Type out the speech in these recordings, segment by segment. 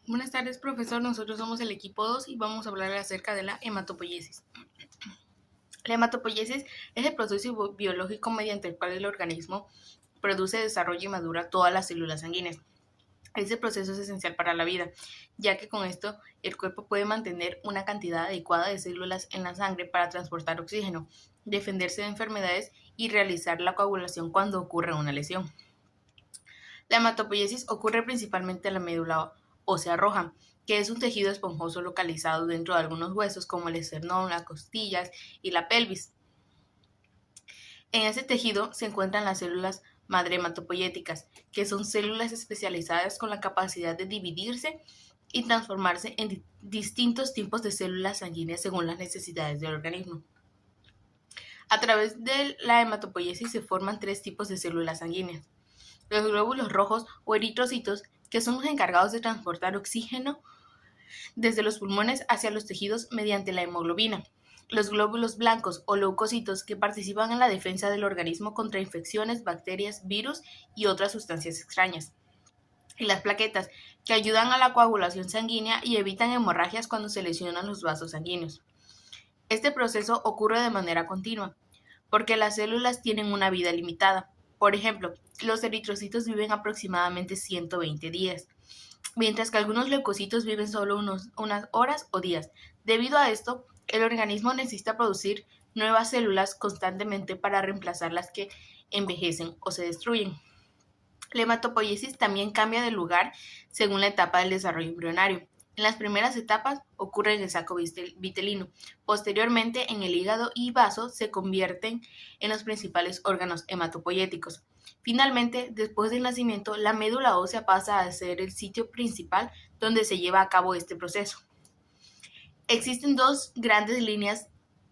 Buenas tardes, profesor. Nosotros somos el equipo 2 y vamos a hablar acerca de la hematopoiesis. La hematopoiesis es el proceso biológico mediante el cual el organismo produce, desarrolla y madura todas las células sanguíneas. Este proceso es esencial para la vida, ya que con esto el cuerpo puede mantener una cantidad adecuada de células en la sangre para transportar oxígeno, defenderse de enfermedades y realizar la coagulación cuando ocurre una lesión. La hematopoiesis ocurre principalmente en la médula ósea roja, que es un tejido esponjoso localizado dentro de algunos huesos como el esternón, las costillas y la pelvis. En ese tejido se encuentran las células madre hematopoyéticas, que son células especializadas con la capacidad de dividirse y transformarse en distintos tipos de células sanguíneas según las necesidades del organismo. A través de la hematopoiesis se forman tres tipos de células sanguíneas: los glóbulos rojos o eritrocitos, que son los encargados de transportar oxígeno desde los pulmones hacia los tejidos mediante la hemoglobina; los glóbulos blancos o leucocitos, que participan en la defensa del organismo contra infecciones, bacterias, virus y otras sustancias extrañas; y las plaquetas, que ayudan a la coagulación sanguínea y evitan hemorragias cuando se lesionan los vasos sanguíneos. Este proceso ocurre de manera continua, porque las células tienen una vida limitada. Por ejemplo, los eritrocitos viven aproximadamente 120 días, mientras que algunos leucocitos viven solo unas horas o días. Debido a esto, el organismo necesita producir nuevas células constantemente para reemplazar las que envejecen o se destruyen. La hematopoiesis también cambia de lugar según la etapa del desarrollo embrionario. En las primeras etapas ocurre en el saco vitelino. Posteriormente, en el hígado y vaso se convierten en los principales órganos hematopoyéticos. Finalmente, después del nacimiento, la médula ósea pasa a ser el sitio principal donde se lleva a cabo este proceso. Existen dos grandes líneas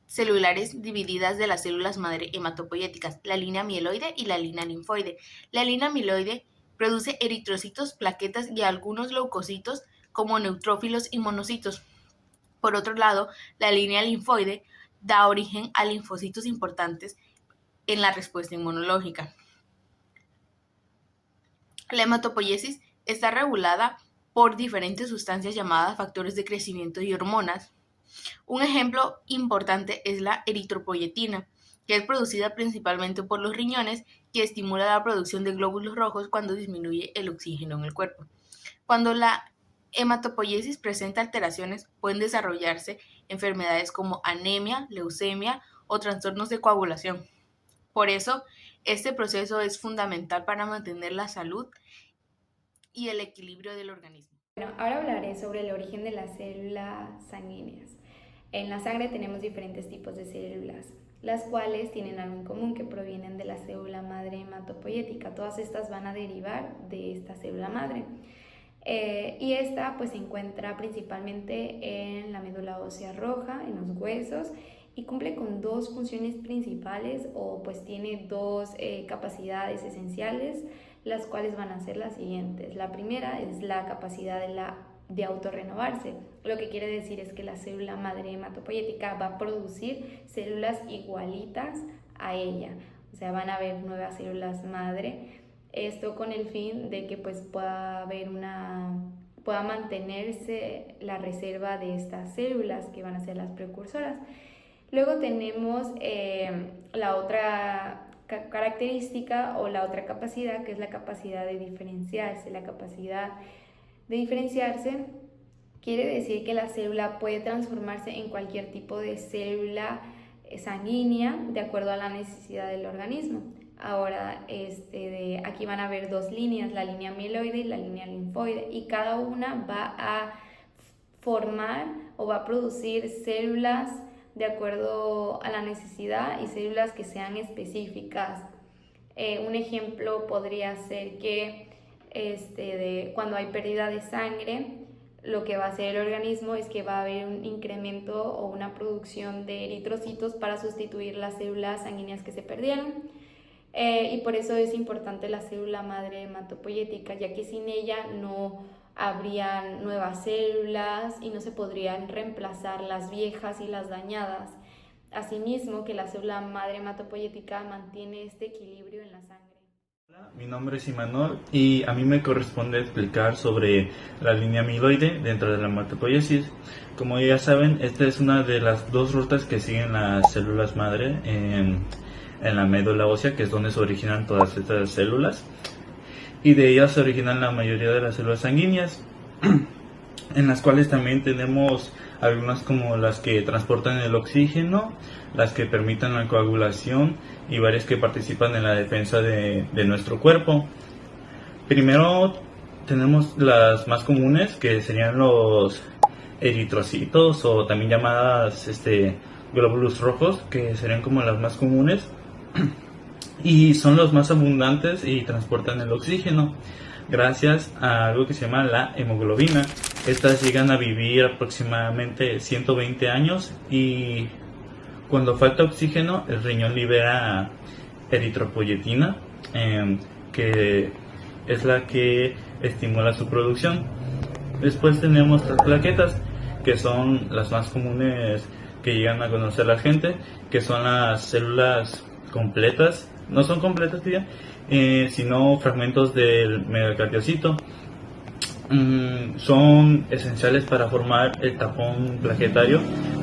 celulares divididas de las células madre hematopoyéticas: la línea mieloide y la línea linfoide. La línea mieloide produce eritrocitos, plaquetas y algunos leucocitos como neutrófilos y monocitos. Por otro lado, la línea linfoide da origen a linfocitos importantes en la respuesta inmunológica. La hematopoiesis está regulada por diferentes sustancias llamadas factores de crecimiento y hormonas. Un ejemplo importante es la eritropoyetina, que es producida principalmente por los riñones, que estimula la producción de glóbulos rojos cuando disminuye el oxígeno en el cuerpo. Cuando la hematopoiesis presenta alteraciones, pueden desarrollarse enfermedades como anemia, leucemia o trastornos de coagulación. Por eso, este proceso es fundamental para mantener la salud y el equilibrio del organismo. Bueno, ahora hablaré sobre el origen de las células sanguíneas. En la sangre tenemos diferentes tipos de células, las cuales tienen algo en común, que provienen de la célula madre hematopoyética. Todas estas van a derivar de esta célula madre. Y esta pues se encuentra principalmente en la médula ósea roja, en los huesos, y cumple con dos funciones principales, o pues tiene dos capacidades esenciales, las cuales van a ser las siguientes. La primera es la capacidad de autorrenovarse, lo que quiere decir es que la célula madre hematopoyética va a producir células igualitas a ella, o sea, van a haber nuevas células madre. Esto con el fin de que pues pueda mantenerse la reserva de estas células que van a ser las precursoras. Luego tenemos la otra característica o la otra capacidad, que es la capacidad de diferenciarse. La capacidad de diferenciarse quiere decir que la célula puede transformarse en cualquier tipo de célula sanguínea de acuerdo a la necesidad del organismo. Ahora, aquí van a haber dos líneas, la línea mieloide y la línea linfoide, y cada una va a formar o va a producir células de acuerdo a la necesidad y células que sean específicas. Un ejemplo podría ser que cuando hay pérdida de sangre, lo que va a hacer el organismo es que va a haber un incremento o una producción de eritrocitos para sustituir las células sanguíneas que se perdieron. Y por eso es importante la célula madre hematopoyética, ya que sin ella no habrían nuevas células y no se podrían reemplazar las viejas y las dañadas. Asimismo, que la célula madre hematopoyética mantiene este equilibrio en la sangre. Mi nombre es Imanol y a mí me corresponde explicar sobre la línea amiloide dentro de la hematopoiesis. Como ya saben, esta es una de las dos rutas que siguen las células madre en la médula ósea, que es donde se originan todas estas células, y de ellas se originan la mayoría de las células sanguíneas, en las cuales también tenemos algunas como las que transportan el oxígeno, las que permiten la coagulación y varias que participan en la defensa de nuestro cuerpo. Primero tenemos las más comunes, que serían los eritrocitos o también llamadas glóbulos rojos, que serían como las más comunes y son los más abundantes y transportan el oxígeno gracias a algo que se llama la hemoglobina. Estas llegan a vivir aproximadamente 120 años y cuando falta oxígeno el riñón libera eritropoyetina, que es la que estimula su producción. Después tenemos las plaquetas, que son las más comunes que llegan a conocer la gente, que son las células completas, no son completas, sino fragmentos del megacardiocito. Son esenciales para formar el tapón plaquetario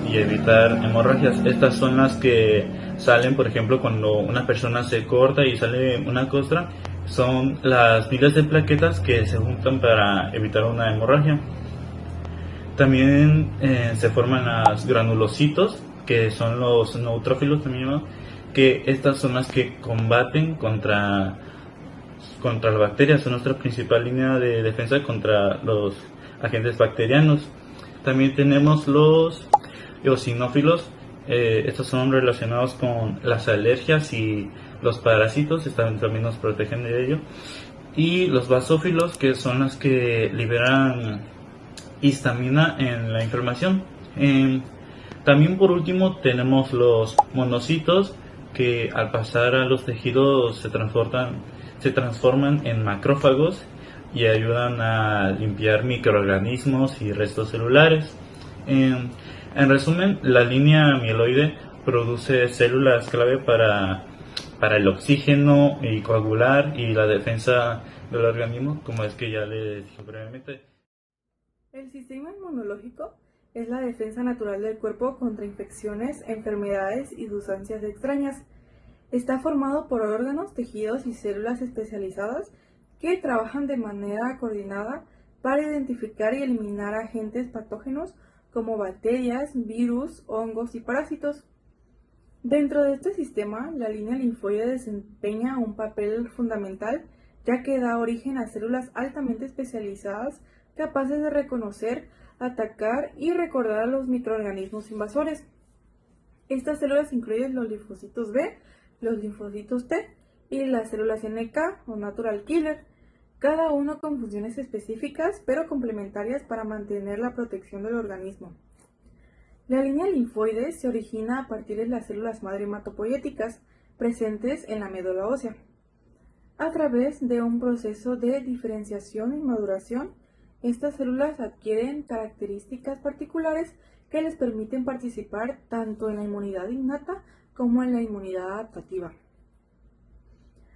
y evitar hemorragias. Estas son las que salen, por ejemplo, cuando una persona se corta y sale una costra. Son las miles de plaquetas que se juntan para evitar una hemorragia. También se forman las granulocitos, que son los neutrófilos también llamados, que estas son las que combaten contra las bacterias, son nuestra principal línea de defensa contra los agentes bacterianos. También tenemos los eosinófilos, estos son relacionados con las alergias y los parásitos, también nos protegen de ello. Y los basófilos, que son las que liberan histamina en la inflamación. También por último tenemos los monocitos, que al pasar a los tejidos se transforman en macrófagos y ayudan a limpiar microorganismos y restos celulares. En resumen, la línea amiloide produce células clave para el oxígeno y coagular y la defensa del organismo, como es que ya les dije brevemente. El sistema inmunológico es la defensa natural del cuerpo contra infecciones, enfermedades y sustancias extrañas. Está formado por órganos, tejidos y células especializadas que trabajan de manera coordinada para identificar y eliminar agentes patógenos como bacterias, virus, hongos y parásitos. Dentro de este sistema, la línea linfoide desempeña un papel fundamental, ya que da origen a células altamente especializadas capaces de reconocer, atacar y recordar a los microorganismos invasores. Estas células incluyen los linfocitos B, los linfocitos T y las células NK o Natural Killer, cada uno con funciones específicas pero complementarias para mantener la protección del organismo. La línea linfoide se origina a partir de las células madre hematopoyéticas presentes en la médula ósea, a través de un proceso de diferenciación y maduración. Estas células adquieren características particulares que les permiten participar tanto en la inmunidad innata como en la inmunidad adaptativa.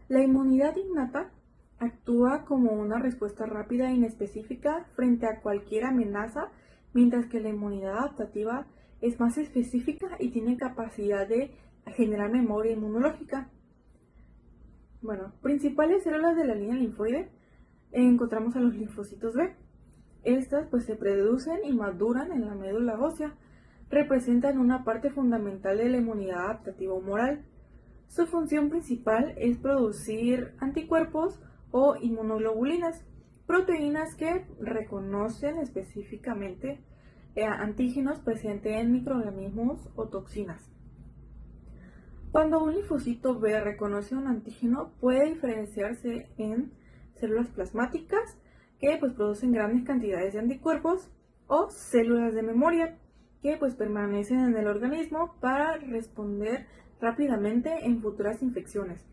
La inmunidad innata actúa como una respuesta rápida e inespecífica frente a cualquier amenaza, mientras que la inmunidad adaptativa es más específica y tiene capacidad de generar memoria inmunológica. Principales células de la línea linfoide encontramos a los linfocitos B. Estas se producen y maduran en la médula ósea, representan una parte fundamental de la inmunidad adaptativa humoral. Su función principal es producir anticuerpos o inmunoglobulinas, proteínas que reconocen específicamente antígenos presentes en microorganismos o toxinas. Cuando un linfocito B reconoce un antígeno, puede diferenciarse en células plasmáticas que producen grandes cantidades de anticuerpos o células de memoria que permanecen en el organismo para responder rápidamente en futuras infecciones.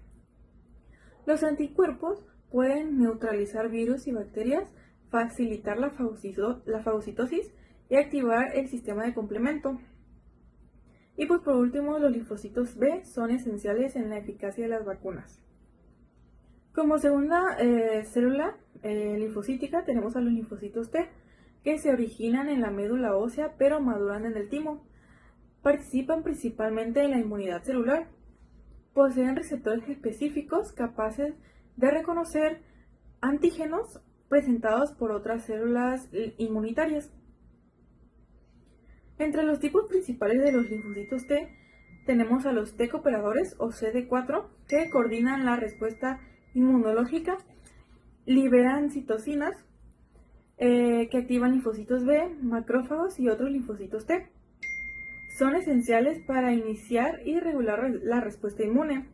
Los anticuerpos pueden neutralizar virus y bacterias, facilitar la fagocitosis y activar el sistema de complemento. Y por último, los linfocitos B son esenciales en la eficacia de las vacunas. Como segunda célula linfocítica tenemos a los linfocitos T, que se originan en la médula ósea pero maduran en el timo. Participan principalmente en la inmunidad celular. Poseen receptores específicos capaces de reconocer antígenos presentados por otras células inmunitarias. Entre los tipos principales de los linfocitos T tenemos a los T cooperadores o CD4 que coordinan la respuesta inmunológica, liberan citocinas que activan linfocitos B, macrófagos y otros linfocitos T. Son esenciales para iniciar y regular la respuesta inmune.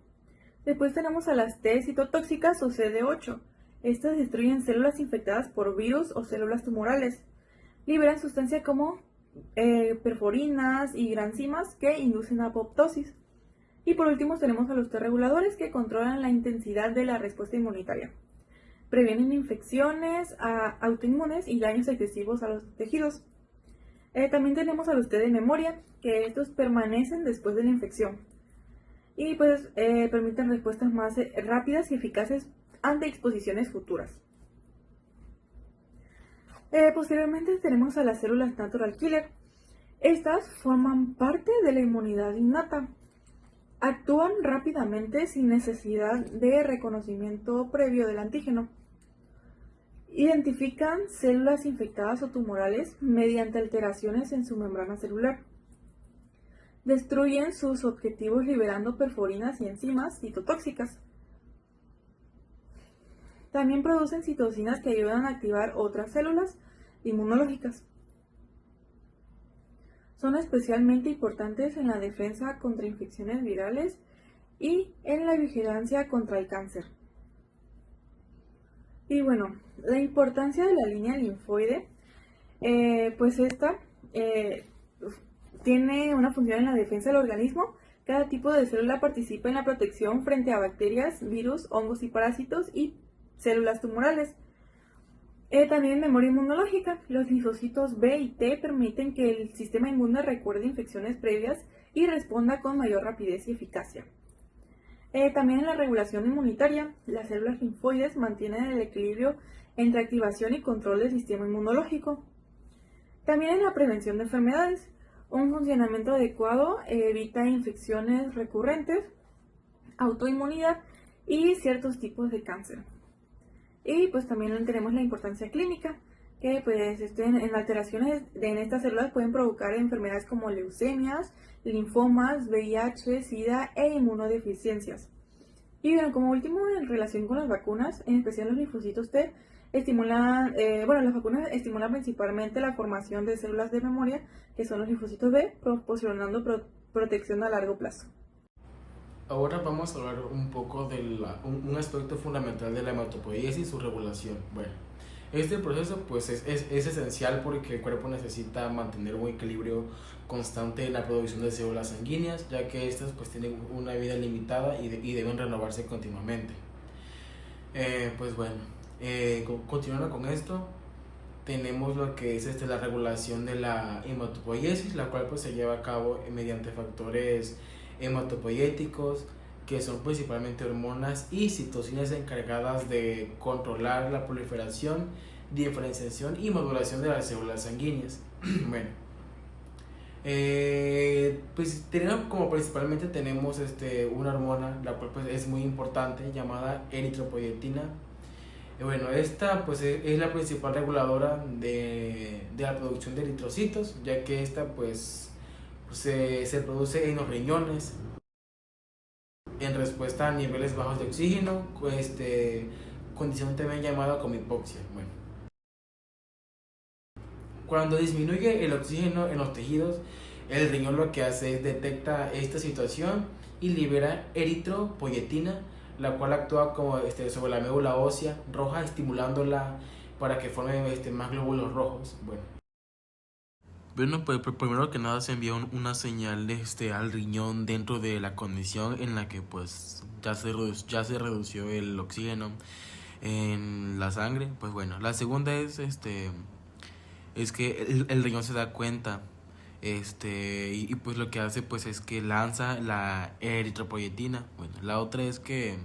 Después tenemos a las T citotóxicas o CD8. Estas destruyen células infectadas por virus o células tumorales. Liberan sustancias como perforinas y granzimas que inducen apoptosis. Y por último tenemos a los T reguladores que controlan la intensidad de la respuesta inmunitaria. Previenen infecciones autoinmunes y daños excesivos a los tejidos. También tenemos a los T de memoria, que estos permanecen después de la infección. Y pues permiten respuestas más rápidas y eficaces ante exposiciones futuras. Posteriormente tenemos a las células natural killer. Estas forman parte de la inmunidad innata. Actúan rápidamente sin necesidad de reconocimiento previo del antígeno. Identifican células infectadas o tumorales mediante alteraciones en su membrana celular. Destruyen sus objetivos liberando perforinas y enzimas citotóxicas. También producen citocinas que ayudan a activar otras células inmunológicas. Son especialmente importantes en la defensa contra infecciones virales y en la vigilancia contra el cáncer. Y bueno, la importancia de la línea linfoide, pues esta tiene una función en la defensa del organismo. Cada tipo de célula participa en la protección frente a bacterias, virus, hongos y parásitos y células tumorales. También memoria inmunológica. Los linfocitos B y T permiten que el sistema inmune recuerde infecciones previas y responda con mayor rapidez y eficacia. También en la regulación inmunitaria, las células linfoides mantienen el equilibrio entre activación y control del sistema inmunológico. También en la prevención de enfermedades, un funcionamiento adecuado evita infecciones recurrentes, autoinmunidad y ciertos tipos de cáncer. Y pues también tenemos la importancia clínica, que pues en alteraciones en estas células pueden provocar enfermedades como leucemias, linfomas, VIH, SIDA e inmunodeficiencias. Y bueno, como último, en relación con las vacunas, en especial los linfocitos T, las vacunas estimulan principalmente la formación de células de memoria, que son los linfocitos B, proporcionando protección a largo plazo. Ahora vamos a hablar un poco de un aspecto fundamental de la hematopoiesis y su regulación. Bueno, este proceso pues es esencial porque el cuerpo necesita mantener un equilibrio constante en la producción de células sanguíneas, ya que estas pues tienen una vida limitada y deben renovarse continuamente. Continuando con esto, tenemos lo que es la regulación de la hematopoiesis, la cual pues se lleva a cabo mediante factores hematopoieticos, que son principalmente hormonas y citocinas encargadas de controlar la proliferación, diferenciación y maduración de las células sanguíneas. Bueno, pues principalmente tenemos una hormona, la cual pues es muy importante, llamada eritropoyetina. Bueno, esta pues es la principal reguladora de la producción de eritrocitos, ya que esta pues se produce en los riñones en respuesta a niveles bajos de oxígeno, condición también llamada como hipoxia. Bueno, cuando disminuye el oxígeno en los tejidos, el riñón lo que hace es detecta esta situación y libera eritropoyetina, la cual actúa como sobre la médula ósea roja, estimulándola para que forme más glóbulos rojos. Bueno, pues primero que nada se envía una señal al riñón dentro de la condición en la que pues ya se redució el oxígeno en la sangre. Pues bueno, la segunda es que el riñón se da cuenta y pues lo que hace pues es que lanza la eritropoyetina. Bueno, la otra es que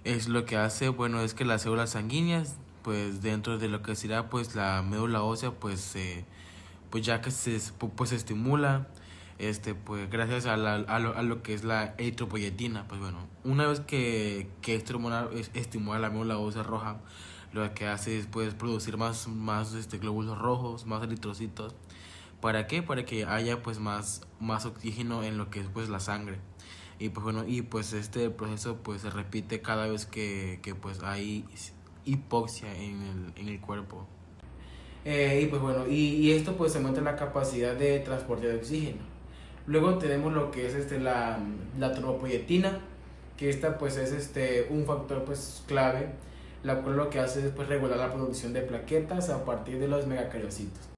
es lo que hace, bueno, es que las células sanguíneas, pues dentro de lo que será pues la médula ósea, pues ya que pues se estimula, pues gracias a lo que es la eritropoyetina. Pues bueno, una vez que esta hormona estimula la médula ósea roja, lo que hace es pues producir más glóbulos rojos, más eritrocitos. ¿Para qué? Para que haya pues más oxígeno en lo que es pues la sangre. Y pues bueno, y pues este proceso pues se repite cada vez que pues hay hipoxia en el cuerpo. Y pues bueno, y esto pues aumenta la capacidad de transporte de oxígeno. Luego tenemos lo que es la tropoyetina, que esta pues es un factor pues clave, la cual lo que hace es pues regular la producción de plaquetas a partir de los megacariocitos.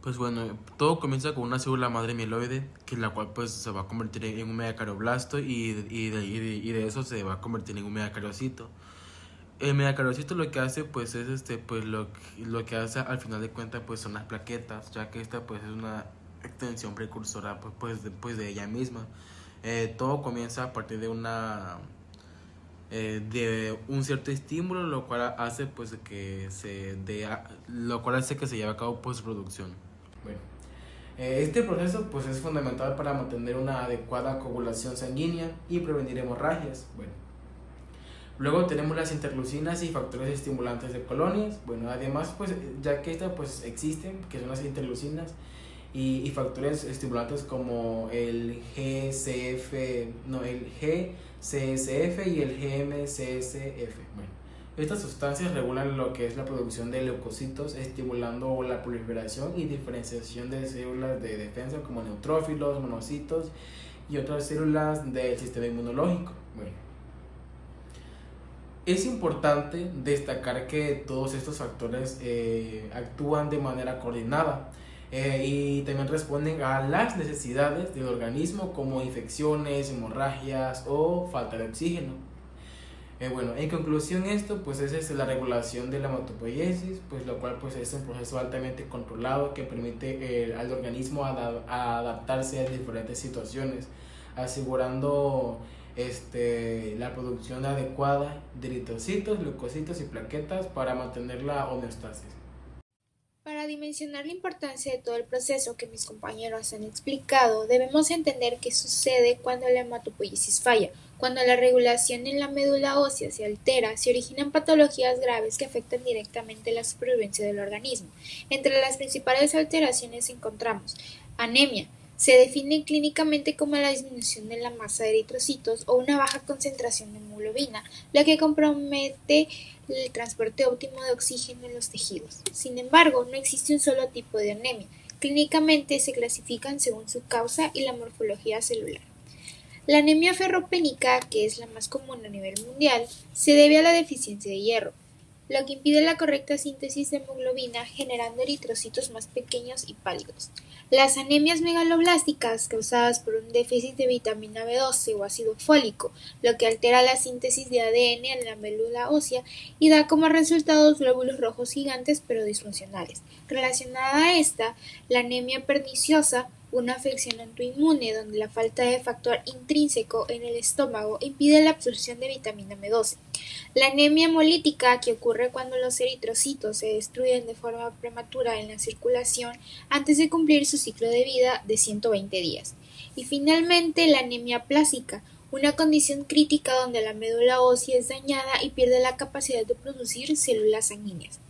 Pues bueno, todo comienza con una célula madre mieloide, que la cual pues se va a convertir en un megacardioblasto y de eso se va a convertir en un megacariocito. El megacariocito lo que hace pues es pues lo que hace al final de cuentas pues son las plaquetas, ya que esta pues es una extensión precursora pues de ella misma. Todo comienza a partir de un cierto estímulo, lo cual hace pues lo cual hace que se lleve a cabo postproducción. Bueno, este proceso pues es fundamental para mantener una adecuada coagulación sanguínea y prevenir hemorragias. Bueno, luego tenemos las interleucinas y factores estimulantes de colonias. Bueno, además pues ya que estas pues existen, que son las interleucinas y factores estimulantes como el GCSF y el GMCSF. Bueno, estas sustancias regulan lo que es la producción de leucocitos, estimulando la proliferación y diferenciación de células de defensa como neutrófilos, monocitos y otras células del sistema inmunológico. Bueno, es importante destacar que todos estos factores actúan de manera coordinada y también responden a las necesidades del organismo como infecciones, hemorragias o falta de oxígeno. Bueno, en conclusión esto pues es la regulación de la hematopoiesis, pues lo cual pues es un proceso altamente controlado que permite al organismo adaptarse a diferentes situaciones, asegurando la producción adecuada de eritrocitos, leucocitos y plaquetas para mantener la homeostasis. Para dimensionar la importancia de todo el proceso que mis compañeros han explicado, debemos entender qué sucede cuando la hematopoiesis falla. Cuando la regulación en la médula ósea se altera, se originan patologías graves que afectan directamente la supervivencia del organismo. Entre las principales alteraciones encontramos anemia. Se define clínicamente como la disminución de la masa de eritrocitos o una baja concentración de hemoglobina, la que compromete el transporte óptimo de oxígeno en los tejidos. Sin embargo, no existe un solo tipo de anemia. Clínicamente se clasifican según su causa y la morfología celular. La anemia ferropénica, que es la más común a nivel mundial, se debe a la deficiencia de hierro, lo que impide la correcta síntesis de hemoglobina, generando eritrocitos más pequeños y pálidos. Las anemias megaloblásticas, causadas por un déficit de vitamina B12 o ácido fólico, lo que altera la síntesis de ADN en la médula ósea y da como resultado glóbulos rojos gigantes pero disfuncionales. Relacionada a esta, la anemia perniciosa, una afección autoinmune donde la falta de factor intrínseco en el estómago impide la absorción de vitamina B12. La anemia hemolítica, que ocurre cuando los eritrocitos se destruyen de forma prematura en la circulación antes de cumplir su ciclo de vida de 120 días. Y finalmente la anemia plásica, una condición crítica donde la médula ósea es dañada y pierde la capacidad de producir células sanguíneas.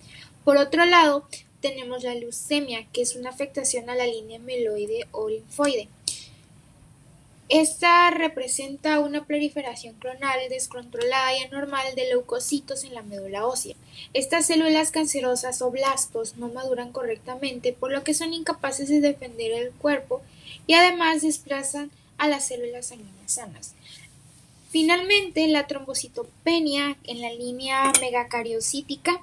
Por otro lado, tenemos la leucemia, que es una afectación a la línea mieloide o linfoide. Esta representa una proliferación clonal descontrolada y anormal de leucocitos en la médula ósea. Estas células cancerosas o blastos no maduran correctamente, por lo que son incapaces de defender el cuerpo y además desplazan a las células sanguíneas sanas. Finalmente, la trombocitopenia en la línea megacariocítica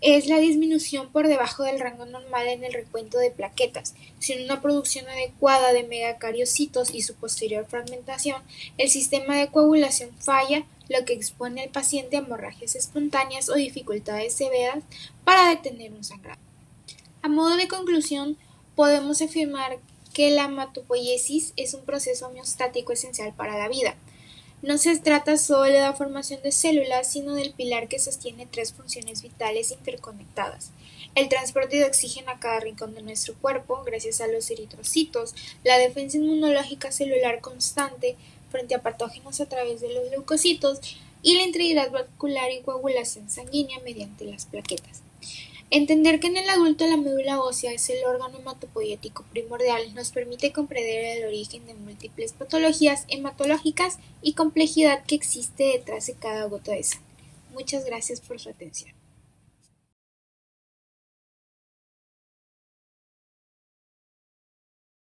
es la disminución por debajo del rango normal en el recuento de plaquetas. Sin una producción adecuada de megacariocitos y su posterior fragmentación, el sistema de coagulación falla, lo que expone al paciente a hemorragias espontáneas o dificultades severas para detener un sangrado. A modo de conclusión, podemos afirmar que la hematopoiesis es un proceso homeostático esencial para la vida. No se trata solo de la formación de células, sino del pilar que sostiene 3 funciones vitales interconectadas: el transporte de oxígeno a cada rincón de nuestro cuerpo, gracias a los eritrocitos; la defensa inmunológica celular constante frente a patógenos a través de los leucocitos; y la integridad vascular y coagulación sanguínea mediante las plaquetas. Entender que en el adulto la médula ósea es el órgano hematopoyético primordial nos permite comprender el origen de múltiples patologías hematológicas y complejidad que existe detrás de cada gota de sangre. Muchas gracias por su atención.